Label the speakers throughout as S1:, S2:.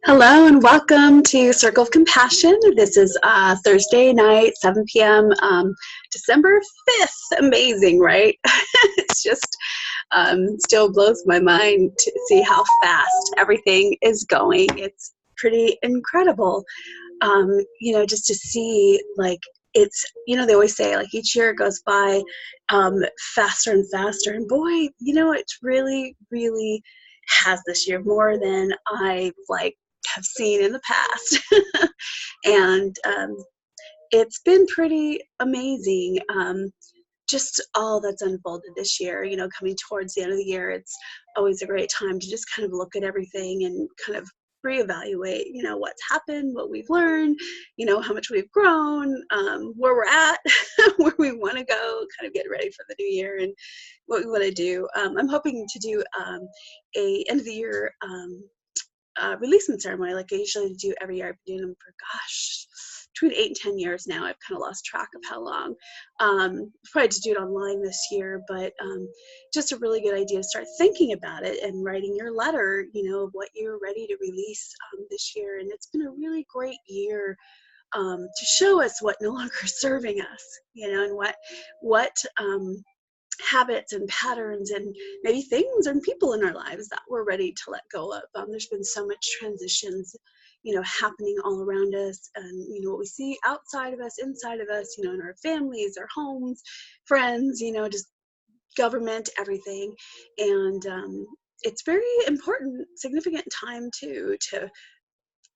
S1: Hello and welcome to Circle of Compassion. This is Thursday night, 7 p.m., December 5th. Amazing, right? It's just still blows my mind to see how fast everything is going. It's pretty incredible, just to see they always say like each year goes by faster and faster. And boy, it's really, really has this year more than I have seen in the past. And it's been pretty amazing. Just all that's unfolded this year, coming towards the end of the year, it's always a great time to just kind of look at everything and kind of reevaluate, what's happened, what we've learned, how much we've grown, where we're at, where we want to go, kind of get ready for the new year and what we want to do. I'm hoping to do a end of the year releasement ceremony like I usually do every year. I've been doing them for, between 8 and 10 years now. I've kind of lost track of how long. Probably to do it online this year, but just a really good idea to start thinking about it and writing your letter, of what you're ready to release this year. And it's been a really great year to show us what no longer is serving us, and what habits and patterns and maybe things and people in our lives that we're ready to let go of. There's been so much transitions, happening all around us, and what we see outside of us, inside of us, in our families, our homes, friends, just government, everything. And it's very important, significant time too, to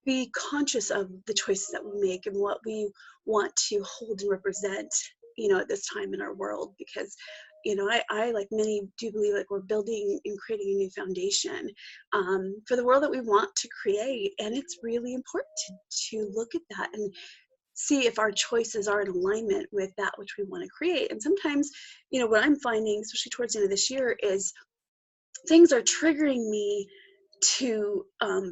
S1: be conscious of the choices that we make and what we want to hold and represent, at this time in our world. Because, I like many do believe like we're building and creating a new foundation for the world that we want to create. And it's really important to look at that and see if our choices are in alignment with that which we want to create. And sometimes, what I'm finding, especially towards the end of this year, is things are triggering me to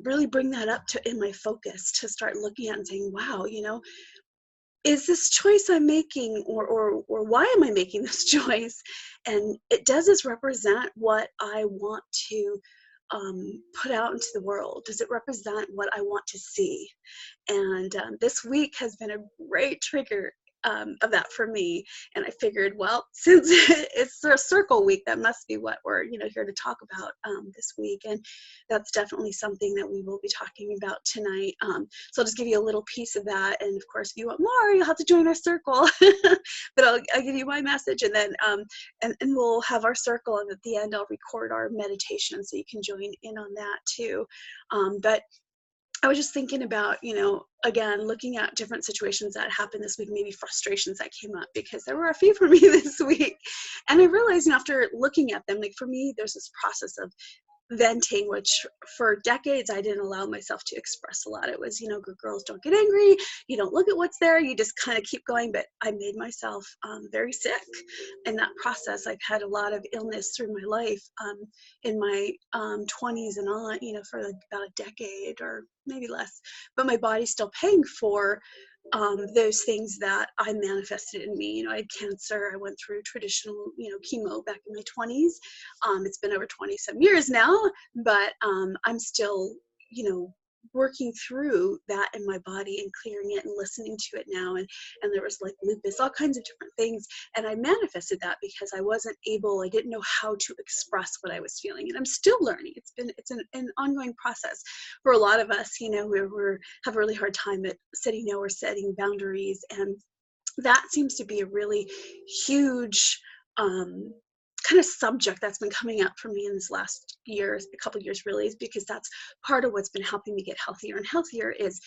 S1: really bring that up to in my focus, to start looking at and saying, wow, is this choice I'm making, or why am I making this choice? And does this represent what I want to put out into the world? Does it represent what I want to see? And this week has been a great trigger of that for me. And I figured, well, since it's a circle week, that must be what we're here to talk about this week. And that's definitely something that we will be talking about tonight. So I'll just give you a little piece of that. And of course, if you want more, you'll have to join our circle. But I'll give you my message, and then and we'll have our circle. And at the end, I'll record our meditation so you can join in on that too. But I was just thinking about, again, looking at different situations that happened this week, maybe frustrations that came up, because there were a few for me this week. And I realized, after looking at them, like for me, there's this process of venting, which for decades I didn't allow myself to express a lot. It was, good girls don't get angry, you don't look at what's there, you just kind of keep going. But I made myself very sick in that process. I've had a lot of illness through my life, in my 20s and on, for like about a decade or maybe less. But my body's still paying for those things that I manifested in me. I had cancer. I went through traditional, chemo back in my 20s. It's been over 20 some years now, but I'm still, working through that in my body and clearing it and listening to it now. And there was like lupus, all kinds of different things. And I manifested that because I didn't know how to express what I was feeling. And I'm still learning. It's an ongoing process for a lot of us, we have a really hard time at setting no or setting boundaries. And that seems to be a really huge kind of subject that's been coming up for me in this last years, a couple of years really, is because that's part of what's been helping me get healthier and healthier, is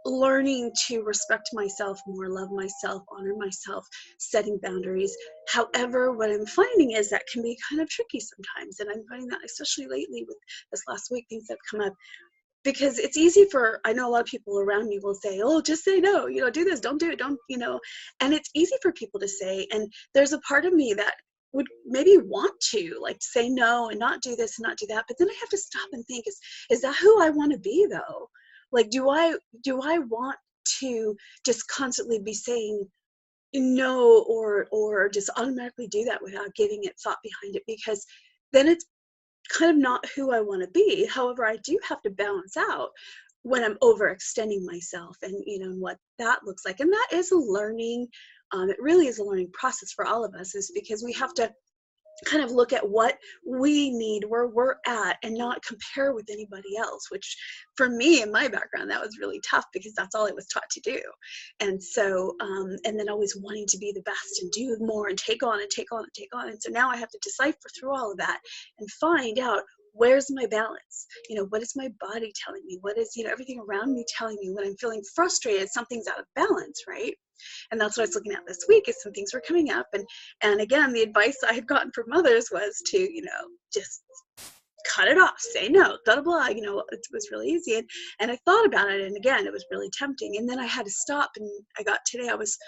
S1: learning to respect myself more, love myself, honor myself, setting boundaries. However, what I'm finding is that can be kind of tricky sometimes. And I'm finding that especially lately with this last week, things that have come up. Because it's easy I know a lot of people around me will say, oh, just say no, do this, don't do it, don't, and it's easy for people to say. And there's a part of me that would maybe want to like say no and not do this and not do that. But then I have to stop and think, is that who I want to be though? Like, do I want to just constantly be saying no, or just automatically do that without giving it thought behind it? Because then it's kind of not who I want to be. However, I do have to balance out when I'm overextending myself, and what that looks like. And that is a learning, it really is a learning process for all of us, is because we have to kind of look at what we need, where we're at, and not compare with anybody else, which for me in my background, that was really tough because that's all I was taught to do. And so, and then always wanting to be the best and do more and take on and take on and take on. And so now I have to decipher through all of that and find out, where's my balance? What is my body telling me? What is, everything around me telling me? When I'm feeling frustrated, something's out of balance, right? And that's what I was looking at this week, is some things were coming up. And again, the advice I had gotten from others was to, just cut it off, say no, blah, blah, blah. It was really easy. And I thought about it. And again, it was really tempting. And then I had to stop. And today I was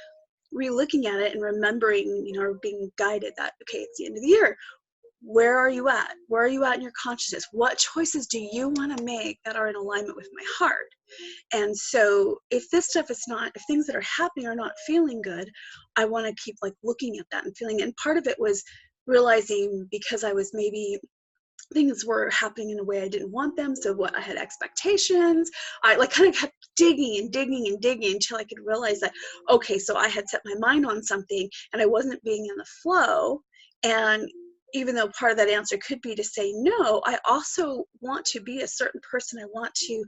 S1: re-looking at it and remembering, or being guided that, okay, it's the end of the year. Where are you at? Where are you at in your consciousness? What choices do you want to make that are in alignment with my heart? And so if this stuff is not, if things that are happening are not feeling good, I want to keep looking at that and feeling. And part of it was realizing, because I was maybe, things were happening in a way I didn't want them. So what, I had expectations. I kind of kept digging and digging and digging until I could realize that, okay, so I had set my mind on something and I wasn't being in the flow. And even though part of that answer could be to say no, I also want to be a certain person. I want to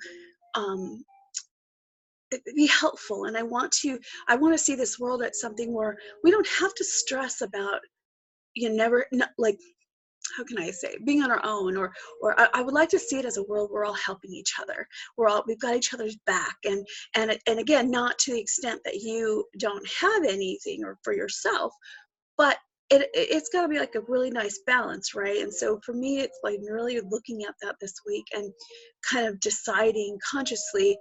S1: be helpful, and I want to see this world as something where we don't have to stress about, how can I say, being on our own, or I would like to see it as a world where we're all helping each other. We've got each other's back, and again, not to the extent that you don't have anything or for yourself, but it's got to be a really nice balance, right? And so for me, it's really looking at that this week and kind of deciding consciously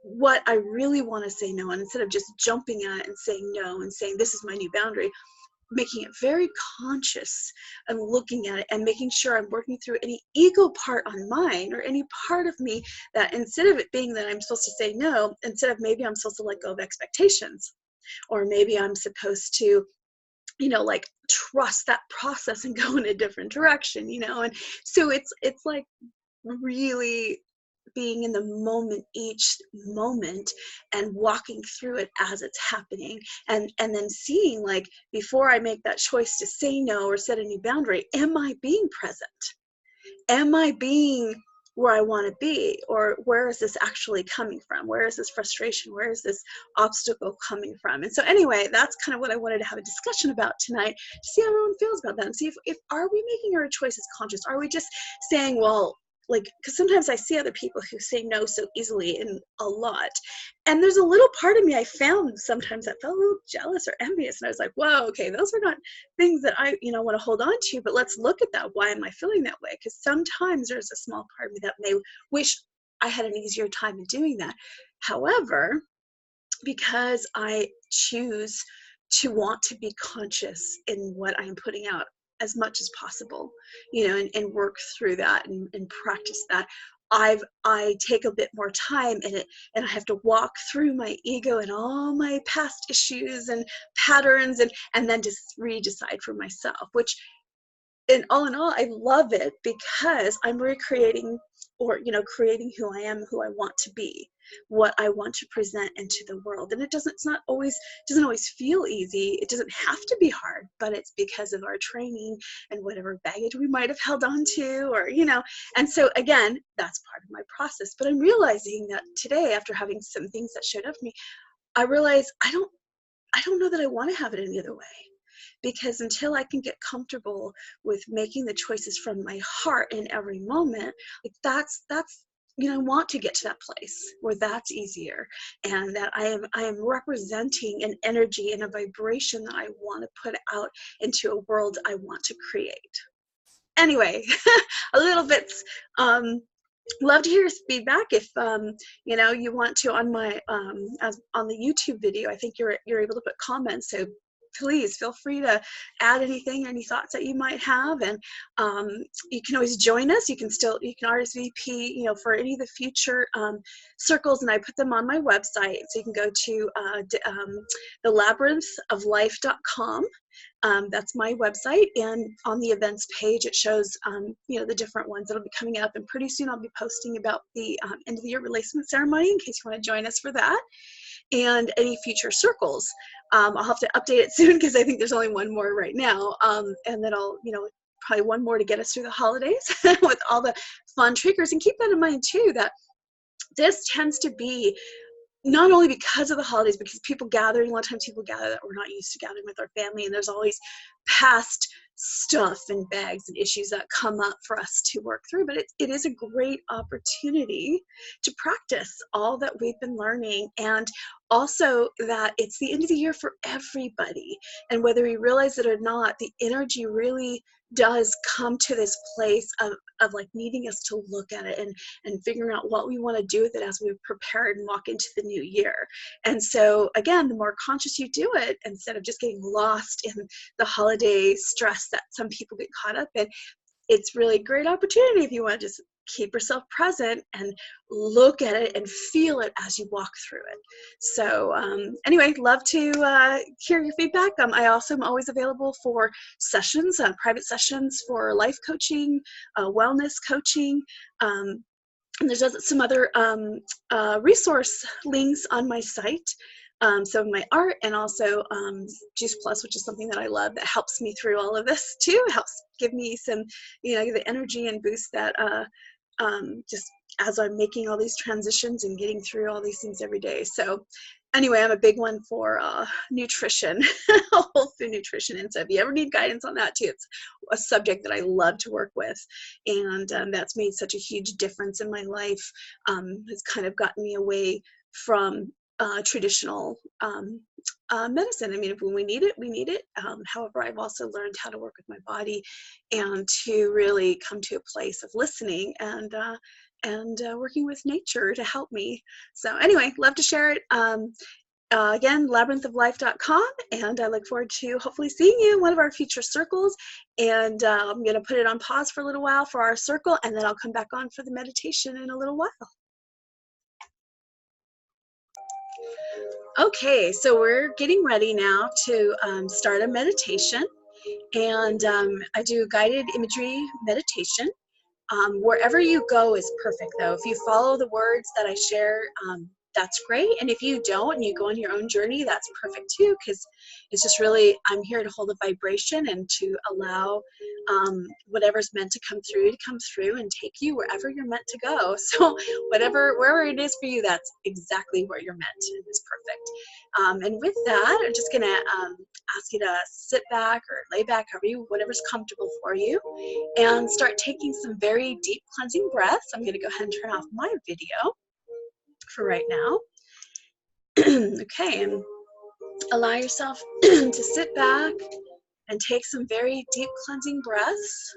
S1: what I really want to say no, and instead of just jumping at it and saying no and saying this is my new boundary, making it very conscious and looking at it and making sure I'm working through any ego part on mine, or any part of me that, instead of it being that I'm supposed to say no, instead of maybe I'm supposed to let go of expectations, or maybe I'm supposed to trust that process and go in a different direction, and so it's really being in the moment, each moment, and walking through it as it's happening, and then seeing, before I make that choice to say no or set a new boundary, am I being present? Am I being where I want to be? Or where is this actually coming from? Where is this frustration? Where is this obstacle coming from? And so anyway, that's kind of what I wanted to have a discussion about tonight, to see how everyone feels about that, and see if are we making our choices conscious? Are we just saying, well, because sometimes I see other people who say no so easily and a lot. And there's a little part of me I found sometimes that felt a little jealous or envious. And I was like, whoa, okay, those are not things that I, want to hold on to, but let's look at that. Why am I feeling that way? Because sometimes there's a small part of me that may wish I had an easier time in doing that. However, because I choose to want to be conscious in what I'm putting out as much as possible, and work through that and practice that, I take a bit more time in it, and I have to walk through my ego and all my past issues and patterns, and then just redecide for myself, which in all, I love it, because I'm recreating, or creating who I am, who I want to be, what I want to present into the world. And doesn't always feel easy. It doesn't have to be hard, but it's because of our training and whatever baggage we might have held on to, or and so again, that's part of my process. But I'm realizing that today, after having some things that showed up for me, I realize I don't know that I want to have it any other way. Because until I can get comfortable with making the choices from my heart in every moment, that's I want to get to that place where that's easier, and that I am representing an energy and a vibration that I want to put out into a world I want to create. Anyway, a little bit. Love to hear your feedback. If you want to, on my as on the YouTube video, I think you're able to put comments. So please feel free to add anything, any thoughts that you might have. And you can always join us. You can RSVP, for any of the future circles, and I put them on my website. So you can go to thelabyrinthoflife.com. That's my website, and on the events page it shows the different ones that'll be coming up, and pretty soon I'll be posting about the end of the year releasement ceremony in case you want to join us for that, and any future circles. I'll have to update it soon because I think there's only one more right now, and then I'll probably one more to get us through the holidays with all the fun triggers. And keep that in mind too, that this tends to be not only because of the holidays, because people gathering, a lot of times people gather that we're not used to gathering with our family, and there's always past stuff and bags and issues that come up for us to work through. But it is a great opportunity to practice all that we've been learning, and also that it's the end of the year for everybody. And whether we realize it or not, the energy really does come to this place of like needing us to look at it and figuring out what we want to do with it as we prepare and walk into the new year. And so again, the more conscious you do it, instead of just getting lost in the holiday stress that some people get caught up in, it's really a great opportunity if you want to just keep yourself present and look at it and feel it as you walk through it. So anyway, love to hear your feedback. I also am always available for sessions, private sessions for life coaching, wellness coaching, and there's some other resource links on my site. So my art, and also Juice Plus, which is something that I love that helps me through all of this too. It helps give me some, the energy and boost that just as I'm making all these transitions and getting through all these things every day. So anyway, I'm a big one for nutrition, whole food nutrition. And so if you ever need guidance on that too, it's a subject that I love to work with. And that's made such a huge difference in my life. Has kind of gotten me away from traditional medicine. I mean, when we need it, we need it. However, I've also learned how to work with my body and to really come to a place of listening and working with nature to help me. So anyway, love to share it. Again, labyrinthoflife.com, and I look forward to hopefully seeing you in one of our future circles. And I'm going to put it on pause for a little while for our circle, and then I'll come back on for the meditation in a little while. Okay, so we're getting ready now to start a meditation, and I do guided imagery meditation. Wherever you go is perfect, though. If you follow the words that I share, that's great. And if you don't and you go on your own journey, that's perfect too, because it's just really, I'm here to hold a vibration and to allow whatever's meant to come through and take you wherever you're meant to go. So wherever it is for you, that's exactly where you're meant. It's perfect. And with that, I'm just gonna ask you to sit back or lay back, whatever's comfortable for you, and start taking some very deep cleansing breaths. I'm gonna go ahead and turn off my video for right now. Okay, and allow yourself to sit back and take some very deep cleansing breaths.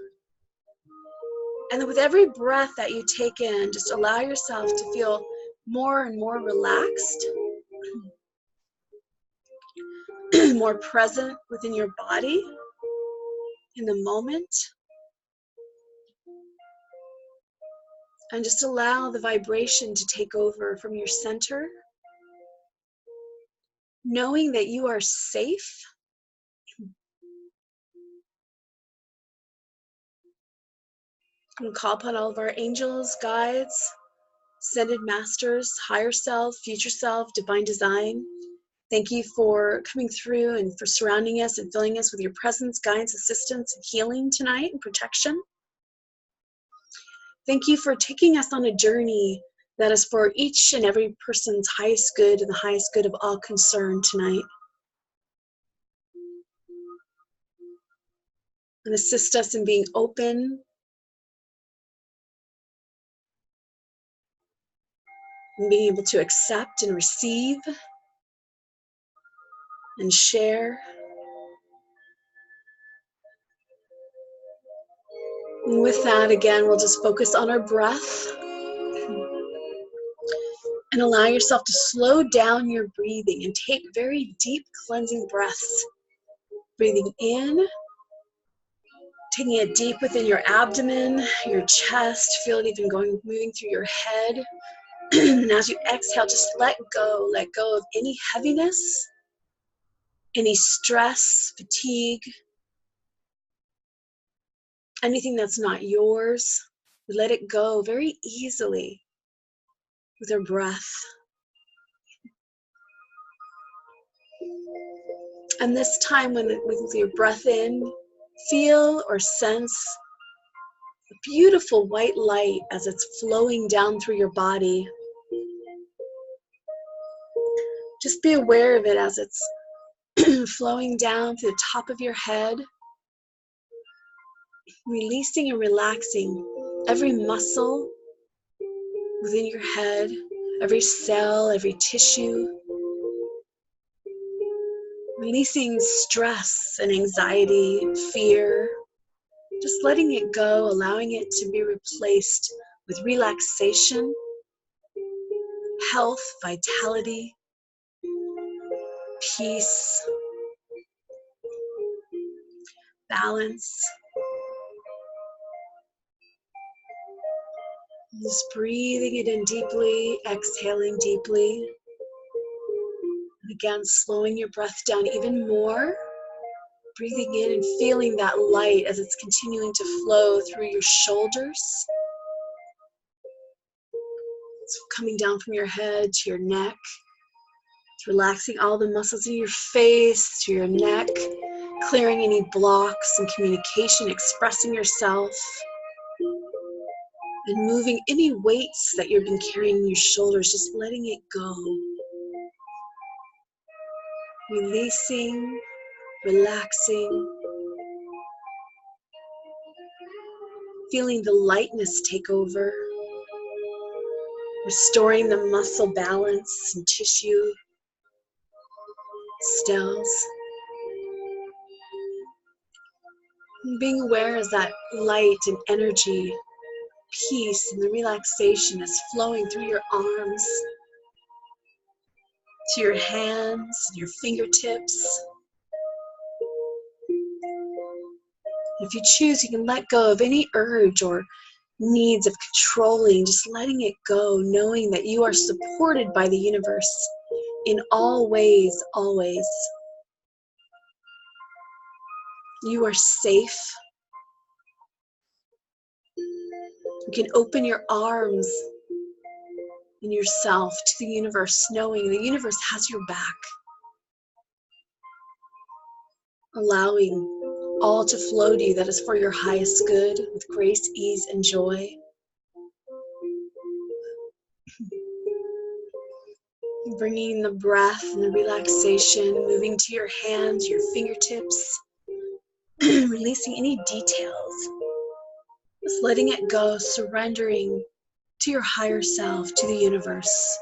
S1: And then with every breath that you take in, just allow yourself to feel more and more relaxed, more present within your body in the moment. And just allow the vibration to take over from your center, knowing that you are safe. And call upon all of our angels, guides, ascended masters, higher self, future self, divine design. Thank you for coming through and for surrounding us and filling us with your presence, guidance, assistance, and healing tonight and protection. Thank you for taking us on a journey that is for each and every person's highest good and the highest good of all concerned tonight. And assist us in being open and being able to accept and receive and share. And with that, again, we'll just focus on our breath and allow yourself to slow down your breathing and take very deep cleansing breaths Breathing in, taking it deep within your abdomen, your chest. Feel it even moving through your head. And as you exhale, just let go of any heaviness, any stress, fatigue, anything that's not yours. Let it go very easily with our breath. And this time, with your breath in, feel or sense a beautiful white light as it's flowing down through your body. Just be aware of it as it's flowing down to the top of your head, releasing and relaxing every muscle within your head, every cell, every tissue. Releasing stress and anxiety, fear, just letting it go, allowing it to be replaced with relaxation, health, vitality, peace, balance. Just breathing it in deeply, exhaling deeply. And again, slowing your breath down even more. Breathing in and feeling that light as it's continuing to flow through your shoulders. It's coming down from your head to your neck. It's relaxing all the muscles in your face, to your neck, clearing any blocks in communication, expressing yourself, and moving any weights that you've been carrying in your shoulders, just letting it go. Releasing, relaxing, feeling the lightness take over, restoring the muscle balance and tissue, cells. And being aware as that light and energy, peace, and the relaxation is flowing through your arms, to your hands, your fingertips. If you choose, you can let go of any urge or needs of controlling, just letting it go, knowing that you are supported by the universe in all ways, always. You are safe. You can open your arms and yourself to the universe, knowing the universe has your back. Allowing all to flow to you that is for your highest good with grace, ease, and joy. Bringing the breath and the relaxation, moving to your hands, your fingertips, releasing any details. Just letting it go, surrendering to your higher self, to the universe.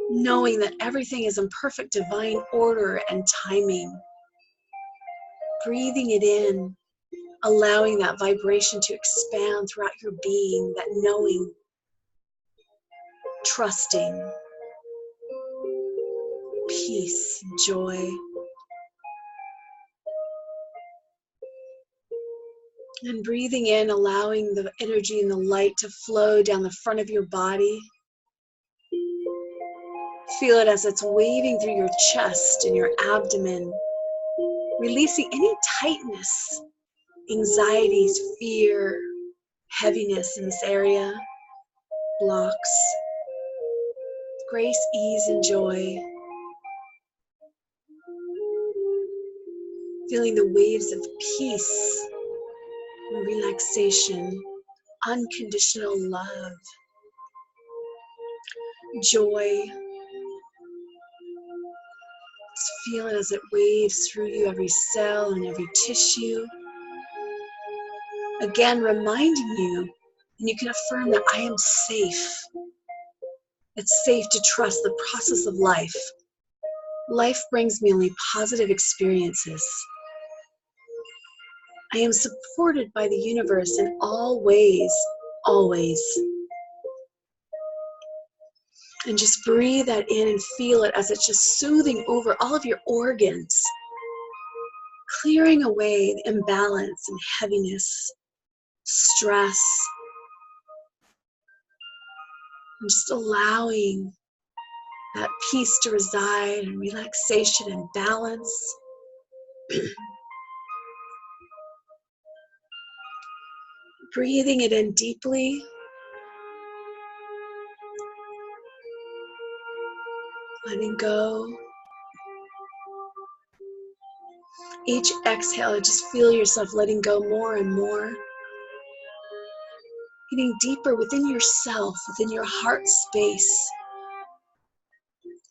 S1: Knowing that everything is in perfect divine order and timing. Breathing it in, allowing that vibration to expand throughout your being, that knowing, trusting, peace, joy. And breathing in, allowing the energy and the light to flow down the front of your body. Feel it as it's waving through your chest and your abdomen, releasing any tightness, anxieties, fear, heaviness in this area, blocks, grace, ease, and joy. Feeling the waves of peace and relaxation, unconditional love, joy. Just feel it as it waves through you, every cell and every tissue. Again, reminding you, and you can affirm that I am safe. It's safe to trust the process of life. Life brings me only positive experiences. I am supported by the universe in all ways, always. And just breathe that in and feel it as it's just soothing over all of your organs, clearing away the imbalance and heaviness, stress, and just allowing that peace to reside and relaxation and balance. Breathing it in deeply. Letting go. Each exhale, just feel yourself letting go more and more. Getting deeper within yourself, within your heart space.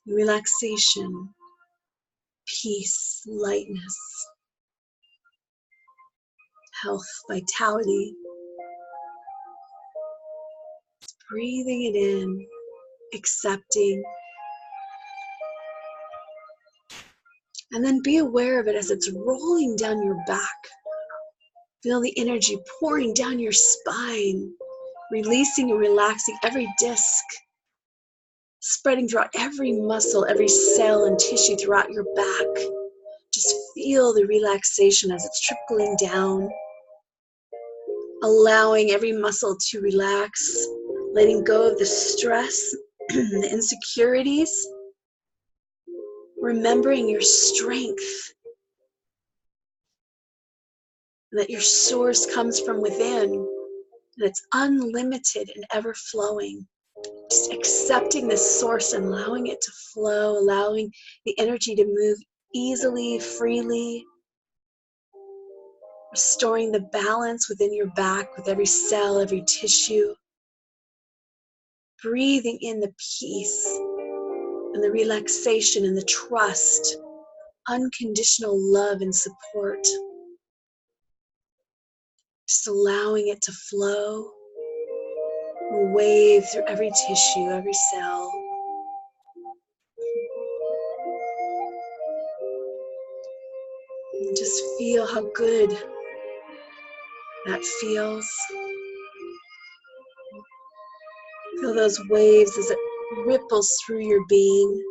S1: Relaxation, peace, lightness, health, vitality. Breathing it in, accepting. And then be aware of it as it's rolling down your back. Feel the energy pouring down your spine, releasing and relaxing every disc, spreading throughout every muscle, every cell and tissue throughout your back. Just feel the relaxation as it's trickling down, allowing every muscle to relax, letting go of the stress, the insecurities, remembering your strength, that your source comes from within, and it's unlimited and ever flowing. Just accepting this source and allowing it to flow, allowing the energy to move easily, freely, restoring the balance within your back with every cell, every tissue. Breathing in the peace and the relaxation and the trust, unconditional love and support. Just allowing it to flow, wave through every tissue, every cell. And just feel how good that feels. Feel those waves as it ripples through your being.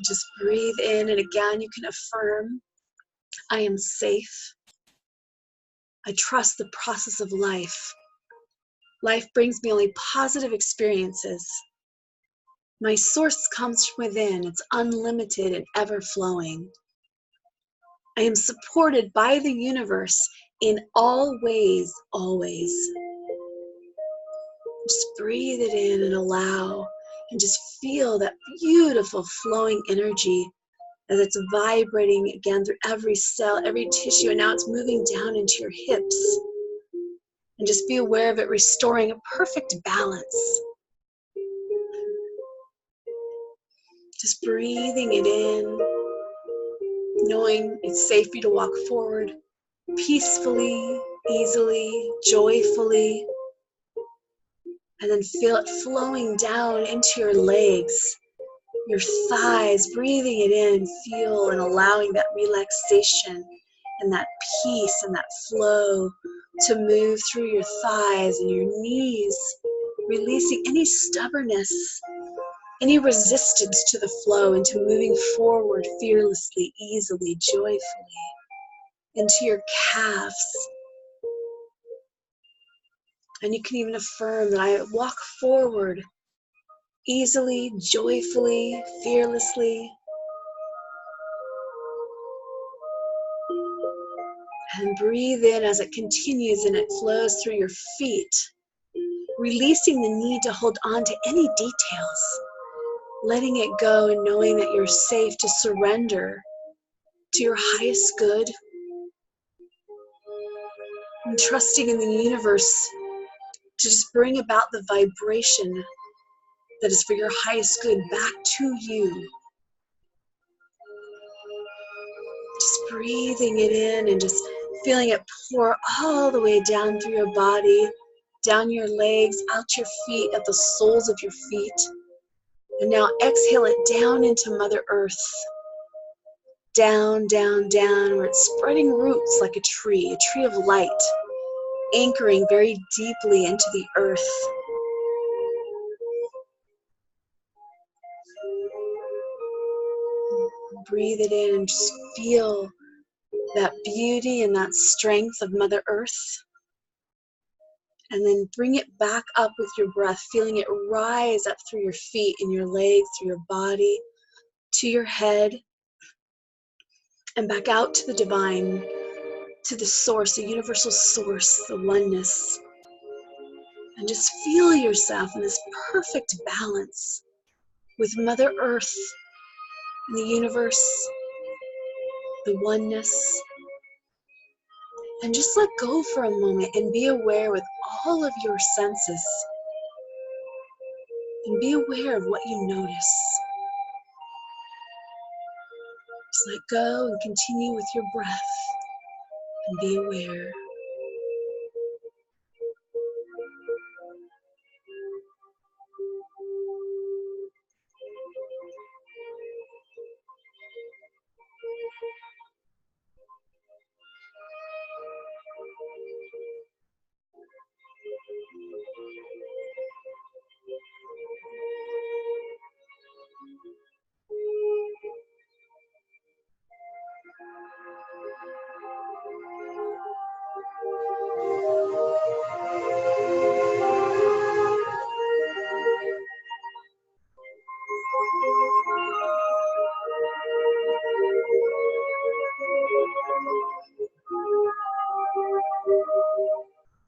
S1: Just breathe in, and again you can affirm, I am safe. I trust the process of life. Life brings me only positive experiences. My source comes from within. It's unlimited and ever flowing. I am supported by the universe in all ways, always. Just breathe it in and allow, and just feel that beautiful flowing energy as it's vibrating again through every cell, every tissue, and now it's moving down into your hips. And just be aware of it restoring a perfect balance. Just breathing it in, knowing it's safe for you to walk forward peacefully, easily, joyfully. And then feel it flowing down into your legs, your thighs, breathing it in, feel and allowing that relaxation and that peace and that flow to move through your thighs and your knees, releasing any stubbornness, any resistance to the flow, into moving forward fearlessly, easily, joyfully, into your calves. And you can even affirm that I walk forward easily, joyfully, fearlessly. And breathe in as it continues and it flows through your feet, releasing the need to hold on to any details, letting it go and knowing that you're safe to surrender to your highest good, and trusting in the universe to just bring about the vibration that is for your highest good back to you. Just breathing it in and just feeling it pour all the way down through your body, down your legs, out your feet, at the soles of your feet. And now exhale it down into Mother Earth. Down, down, down, where it's spreading roots like a tree of light, anchoring very deeply into the earth. breathe it in and just feel that beauty and that strength of Mother Earth. And then bring it back up with your breath, feeling it rise up through your feet and your legs, through your body, to your head, and back out to the divine, to the source, the universal source, the oneness. And just feel yourself in this perfect balance with Mother Earth and the universe, the oneness. And just let go for a moment and be aware with all of your senses. And be aware of what you notice. Just let go and continue with your breath and be aware.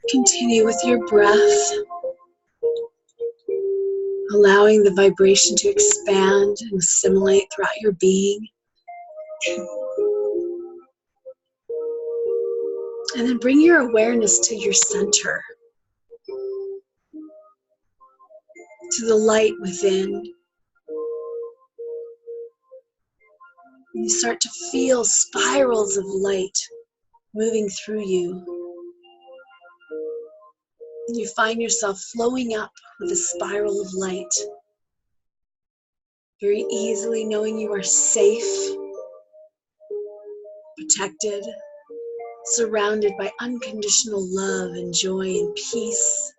S1: Continue with your breath, allowing the vibration to expand and assimilate throughout your being. And then bring your awareness to your center, to the light within. And you start to feel spirals of light moving through you. And you find yourself flowing up with a spiral of light, very easily knowing you are safe, protected, surrounded by unconditional love and joy and peace.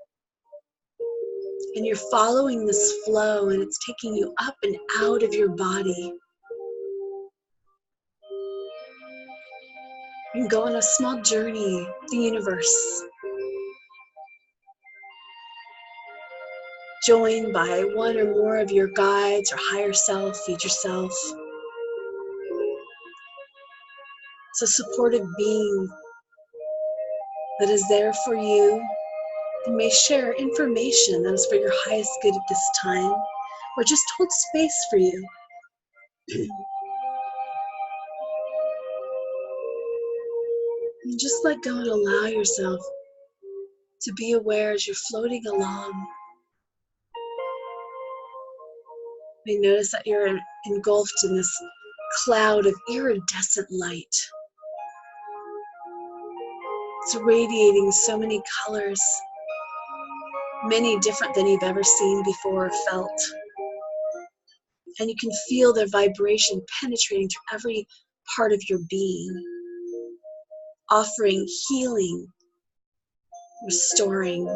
S1: And you're following this flow, and it's taking you up and out of your body. You go on a small journey, the universe, joined by one or more of your guides or higher self, future self. It's a supportive being that is there for you and may share information that is for your highest good at this time, or just hold space for you. And just let go and allow yourself to be aware as you're floating along. You notice that you're engulfed in this cloud of iridescent light. It's radiating so many colors, many different than you've ever seen before or felt. And you can feel their vibration penetrating through every part of your being, offering healing, restoring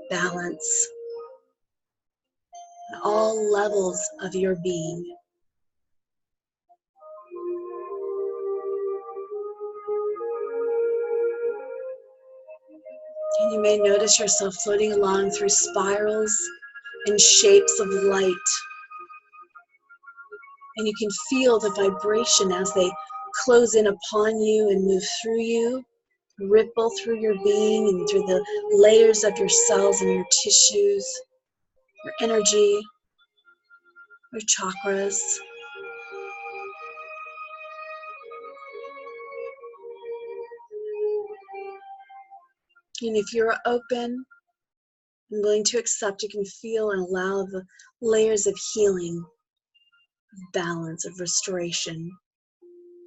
S1: balance at all levels of your being. And you may notice yourself floating along through spirals and shapes of light. And you can feel the vibration as they close in upon you and move through you, ripple through your being and through the layers of your cells and your tissues, your energy, your chakras. And if you're open and willing to accept, you can feel and allow the layers of healing, of balance, of restoration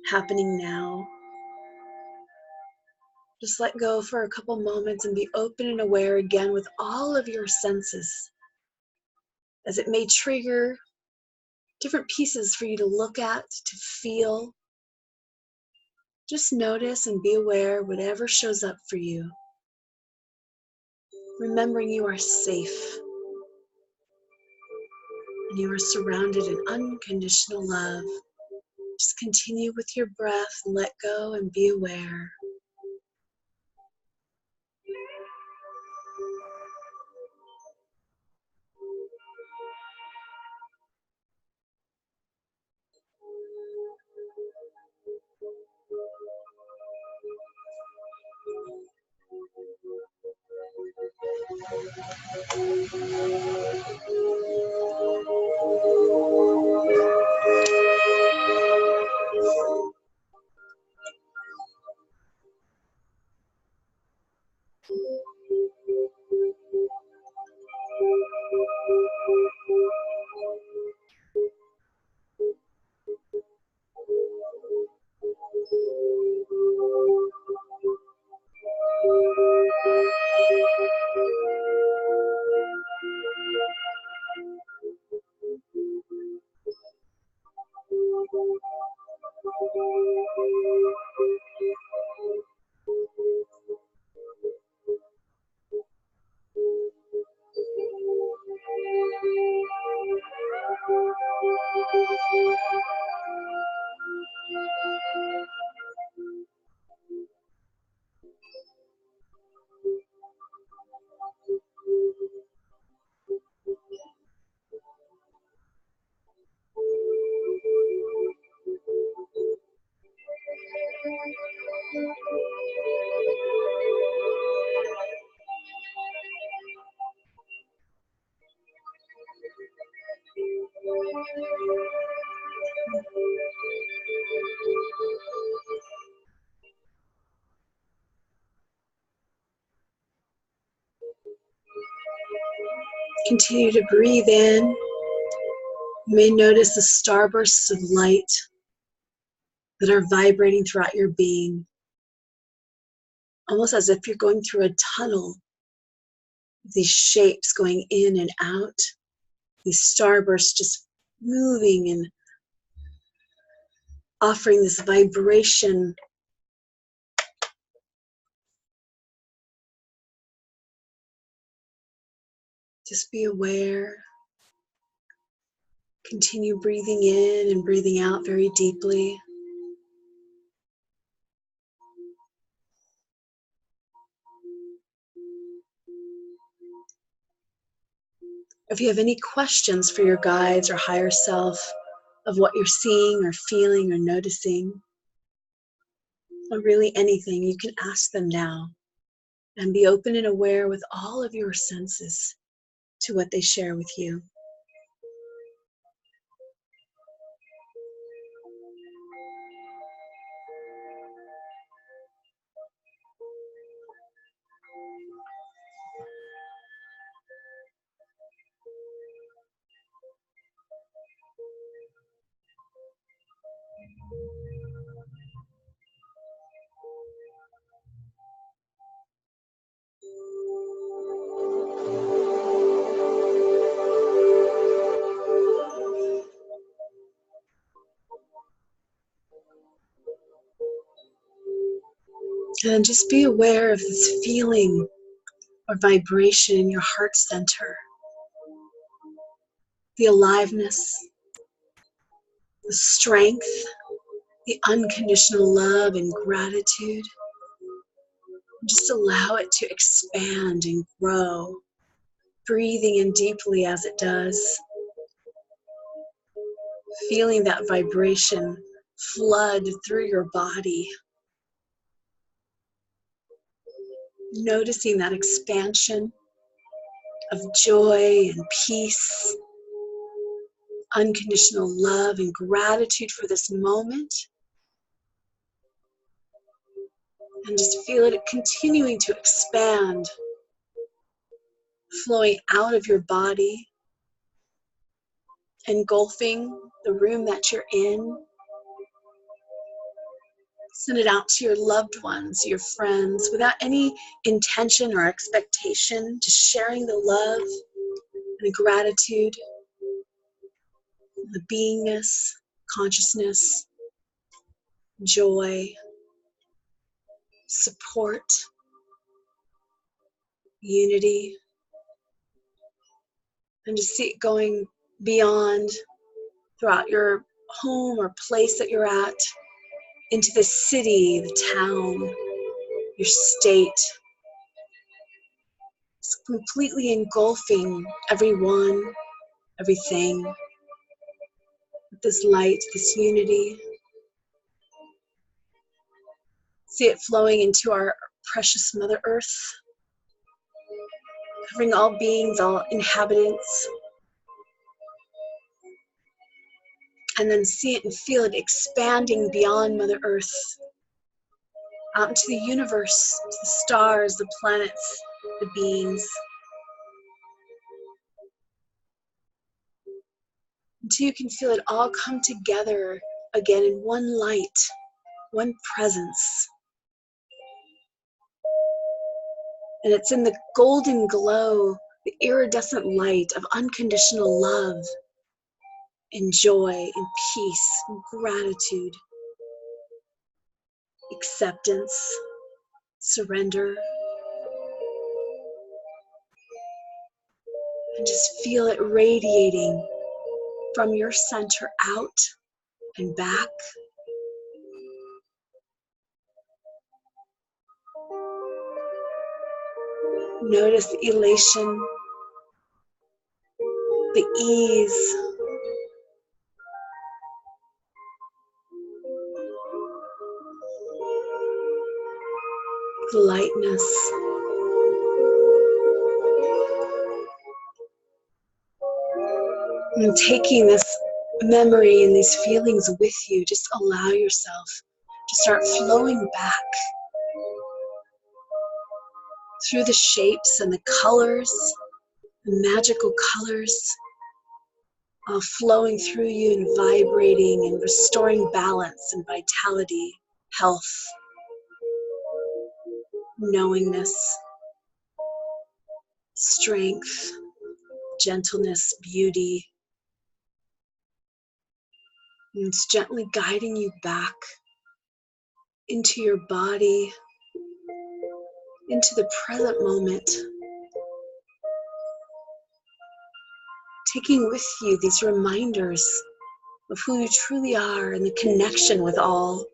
S1: happening now. Just let go for a couple moments and be open and aware again with all of your senses, as it may trigger different pieces for you to look at, to feel. Just notice and be aware whatever shows up for you. Remembering you are safe and you are surrounded in unconditional love. Just continue with your breath, let go and be aware. Continue to breathe in. You may notice the starbursts of light that are vibrating throughout your being, almost as if you're going through a tunnel. These shapes going in and out, these starbursts just moving and offering this vibration. Just be aware. Continue breathing in and breathing out very deeply. If you have any questions for your guides or higher self of what you're seeing or feeling or noticing, or really anything, you can ask them now and be open and aware with all of your senses to what they share with you. And just be aware of this feeling or vibration in your heart center. The aliveness, the strength, the unconditional love and gratitude. Just allow it to expand and grow, breathing in deeply as it does. Feeling that vibration flood through your body. Noticing that expansion of joy and peace, unconditional love and gratitude for this moment. And just feel it continuing to expand, flowing out of your body, engulfing the room that you're in. Send it out to your loved ones, your friends, without any intention or expectation, just sharing the love and the gratitude, the beingness, consciousness, joy, support, unity, and just see it going beyond throughout your home or place that you're at, into the city, the town, your state. It's completely engulfing everyone, everything, with this light, this unity. See it flowing into our precious Mother Earth, covering all beings, all inhabitants. And then see it and feel it expanding beyond Mother Earth, out into the universe, to the stars, the planets, the beings. Until you can feel it all come together again in one light, one presence. And it's in the golden glow, the iridescent light of unconditional love and joy and peace and gratitude, acceptance, surrender. And just feel it radiating from your center out and back. Notice the elation, the ease, the lightness. And taking this memory and these feelings with you, just allow yourself to start flowing back through the shapes and the colors, the magical colors, all flowing through you and vibrating and restoring balance and vitality, health, knowingness, strength, gentleness, beauty. And it's gently guiding you back into your body, into the present moment, taking with you these reminders of who you truly are and the connection with all,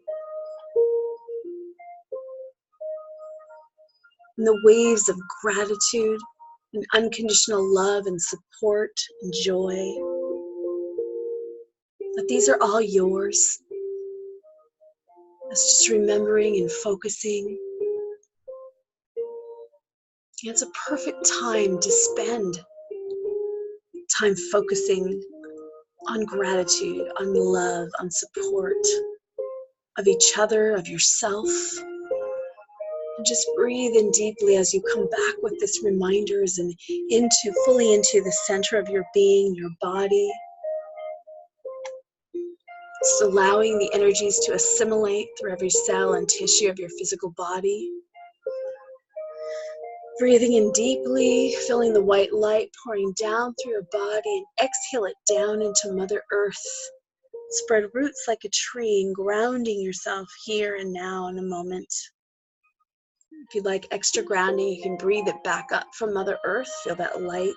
S1: and the waves of gratitude and unconditional love and support and joy, that these are all yours. It's just remembering and focusing. It's a perfect time to spend time focusing on gratitude, on love, on support of each other, of yourself. And just breathe in deeply as you come back with this reminders and fully into the center of your being, your body. Just allowing the energies to assimilate through every cell and tissue of your physical body. Breathing in deeply, feeling the white light pouring down through your body, and exhale it down into Mother Earth. Spread roots like a tree and grounding yourself here and now in a moment. If you'd like extra grounding, you can breathe it back up from Mother Earth. Feel that light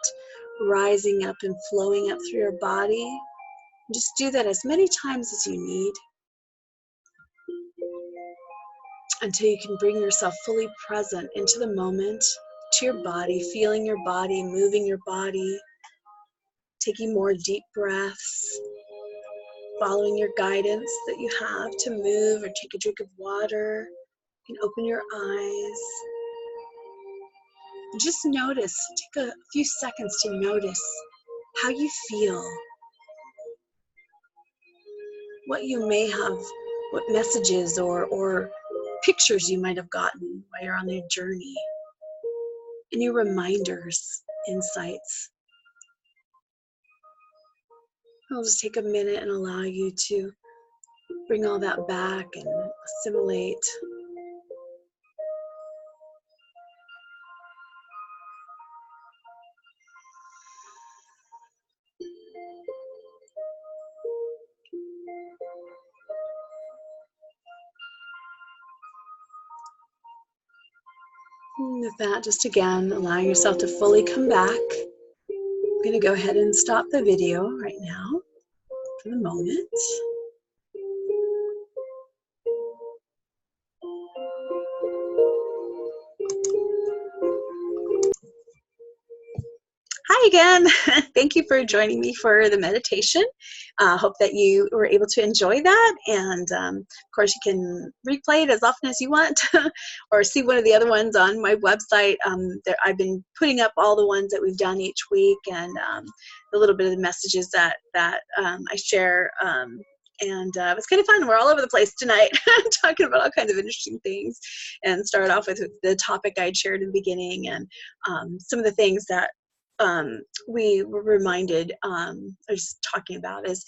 S1: rising up and flowing up through your body. And just do that as many times as you need, until you can bring yourself fully present into the moment, to your body, feeling your body, moving your body, taking more deep breaths, following your guidance that you have to move or take a drink of water. You can open your eyes. And just notice, take a few seconds to notice how you feel, what you may have, what messages or pictures you might have gotten while you're on your journey. Any reminders, insights. I'll just take a minute and allow you to bring all that back and assimilate. And with that, just again, allowing yourself to fully come back. I'm going to go ahead and stop the video right now for the moment. again. Thank you for joining me for the meditation. Hope that you were able to enjoy that. And of course, you can replay it as often as you want or see one of the other ones on my website. I've been putting up all the ones that we've done each week and a little bit of the messages that I share. And it was kind of fun. We're all over the place tonight talking about all kinds of interesting things, and started off with the topic I'd shared in the beginning, and some of the things that we were reminded, I was talking about, is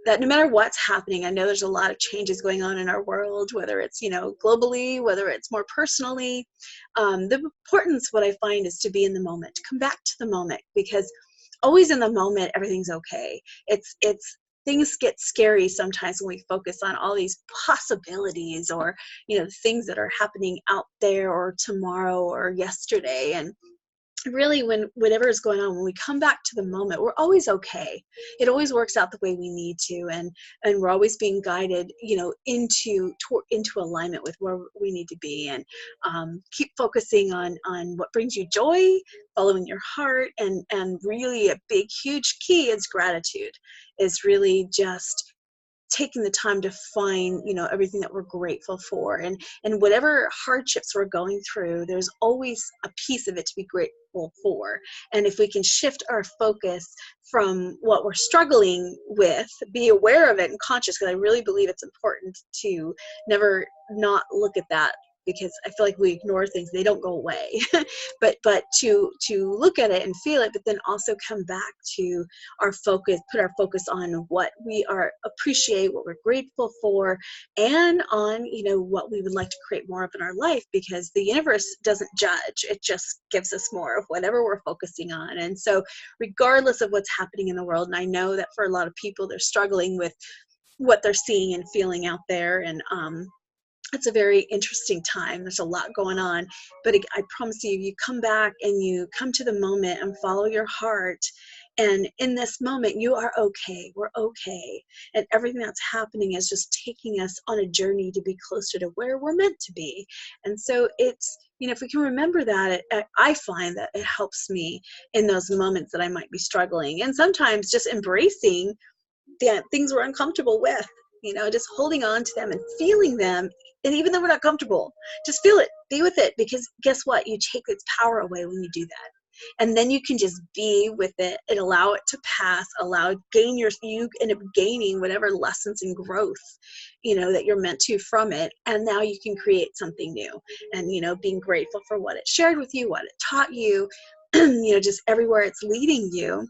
S1: that no matter what's happening, I know there's a lot of changes going on in our world, whether it's, globally, whether it's more personally. The importance, what I find, is to be in the moment, to come back to the moment, because always in the moment, everything's okay. It's things get scary sometimes when we focus on all these possibilities, or things that are happening out there, or tomorrow, or yesterday. And really, whatever is going on, when we come back to the moment, we're always okay. It always works out the way we need to, and we're always being guided into alignment with where we need to be. And keep focusing on what brings you joy, following your heart, and really a big huge key is gratitude. Is really just taking the time to find everything that we're grateful for, and whatever hardships we're going through, there's always a piece of it to be grateful for. And if we can shift our focus from what we're struggling with, be aware of it and conscious, because I really believe it's important to never not look at that, because I feel like we ignore things, they don't go away. but to look at it and feel it, but then also come back to our focus, put our focus on what we appreciate, what we're grateful for, and on what we would like to create more of in our life, because the universe doesn't judge, it just gives us more of whatever we're focusing on. And so regardless of what's happening in the world, and I know that for a lot of people, they're struggling with what they're seeing and feeling out there, and it's a very interesting time. There's a lot going on, but I promise you come back and you come to the moment and follow your heart. And in this moment, you are okay. We're okay. And everything that's happening is just taking us on a journey to be closer to where we're meant to be. And so it's, if we can remember that, I find that it helps me in those moments that I might be struggling. And sometimes just embracing the things we're uncomfortable with, just holding on to them and feeling them. And even though we're not comfortable, just feel it, be with it, because guess what? You take its power away when you do that. And then you can just be with it and allow it to pass, you end up gaining whatever lessons and growth, that you're meant to from it. And now you can create something new, and, being grateful for what it shared with you, what it taught you, just everywhere it's leading you.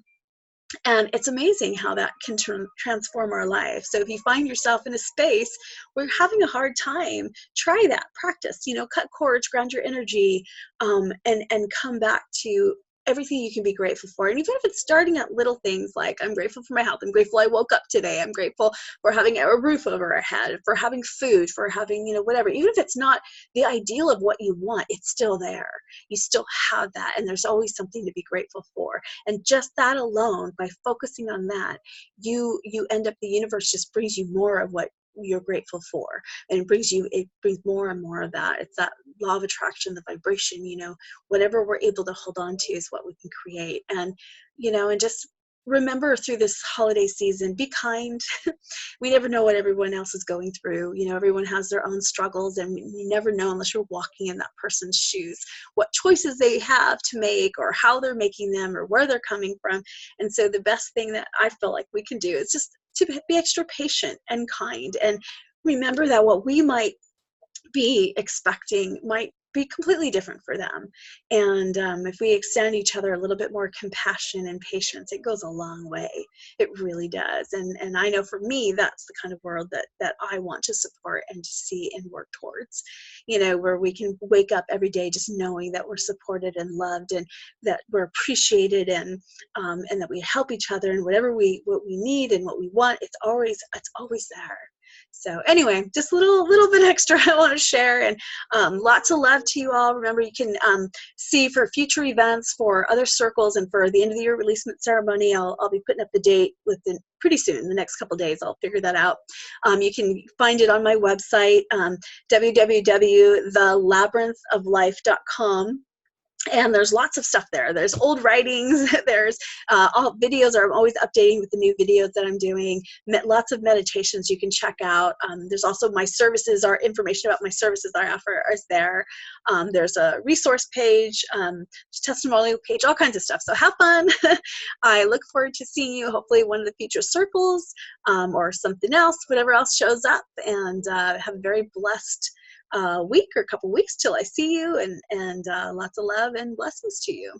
S1: And it's amazing how that can transform our life. So if you find yourself in a space where you're having a hard time, try that, practice, cut cords, ground your energy, and come back to everything you can be grateful for. And even if it's starting at little things like, I'm grateful for my health, I'm grateful I woke up today, I'm grateful for having a roof over our head, for having food, for having, whatever. Even if it's not the ideal of what you want, it's still there. You still have that, and there's always something to be grateful for. And just that alone, by focusing on that, you end up, the universe just brings you more of what you're grateful for, and it brings more and more of that. It's that law of attraction, the vibration, whatever we're able to hold on to is what we can create. And and just remember, through this holiday season, be kind. We never know what everyone else is going through. Everyone has their own struggles, and you never know, unless you're walking in that person's shoes, what choices they have to make, or how they're making them, or where they're coming from. And so the best thing that I feel like we can do is just to be extra patient and kind, and remember that what we might be expecting might be completely different for them. And if we extend each other a little bit more compassion and patience, it goes a long way. It really does. And I know for me, that's the kind of world that I want to support and to see and work towards, where we can wake up every day just knowing that we're supported and loved, and that we're appreciated, and that we help each other, and what we need and what we want, it's always there. So anyway, just a little bit extra I want to share, and lots of love to you all. Remember, you can see for future events, for other circles, and for the end of the year releasement ceremony, I'll be putting up the date pretty soon, the next couple days. I'll figure that out. You can find it on my website, www.thelabyrinthoflife.com. And there's lots of stuff there. There's old writings. There's all videos are always updating with the new videos that I'm doing. Lots of meditations you can check out. There's also my services, our information about my services that I offer is there. There's a resource page, testimonial page, all kinds of stuff. So have fun. I look forward to seeing you, hopefully one of the future circles or something else, whatever else shows up, and have a very blessed week or couple weeks till I see you, and lots of love and blessings to you.